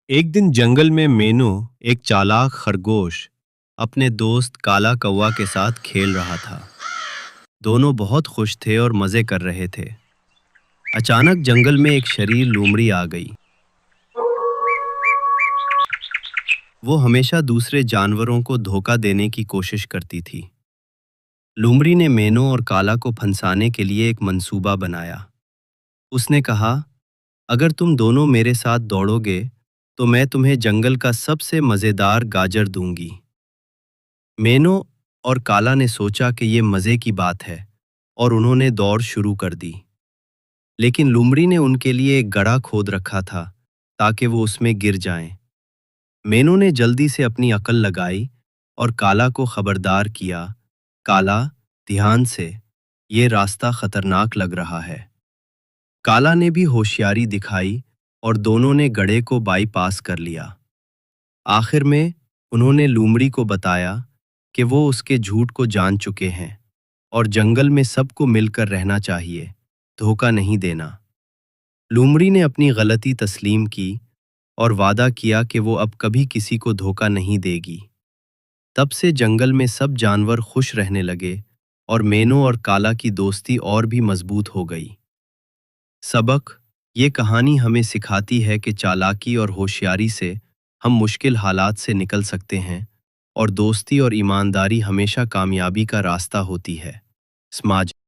एक दिन जंगल में मेनू, एक चालाक खरगोश, अपने दोस्त काला कौवा के साथ खेल रहा था। दोनों बहुत खुश थे और मजे कर रहे थे। अचानक जंगल में एक शरीर लोमड़ी आ गई। वो हमेशा दूसरे जानवरों को धोखा देने की कोशिश करती थी। लोमड़ी ने मेनू और काला को फंसाने के लिए एक मंसूबा बनाया। उसने कहा, अगर तुम दोनों मेरे साथ दौड़ोगे तो मैं तुम्हें जंगल का सबसे मजेदार गाजर दूंगी। मेनो और काला ने सोचा कि ये मजे की बात है और उन्होंने दौड़ शुरू कर दी। लेकिन लुमड़ी ने उनके लिए एक गड्ढा खोद रखा था ताकि वो उसमें गिर जाएं। मेनू ने जल्दी से अपनी अकल लगाई और काला को खबरदार किया, काला, ध्यान से, ये रास्ता खतरनाक लग रहा है। काला ने भी होशियारी दिखाई और दोनों ने गड्ढे को बाईपास कर लिया। आखिर में उन्होंने लूमड़ी को बताया कि वो उसके झूठ को जान चुके हैं और जंगल में सबको मिलकर रहना चाहिए, धोखा नहीं देना। लूमड़ी ने अपनी गलती तस्लीम की और वादा किया कि वो अब कभी किसी को धोखा नहीं देगी। तब से जंगल में सब जानवर खुश रहने लगे और मेनो और काला की दोस्ती और भी मजबूत हो गई। सबक: ये कहानी हमें सिखाती है कि चालाकी और होशियारी से हम मुश्किल हालात से निकल सकते हैं और दोस्ती और ईमानदारी हमेशा कामयाबी का रास्ता होती है। समाज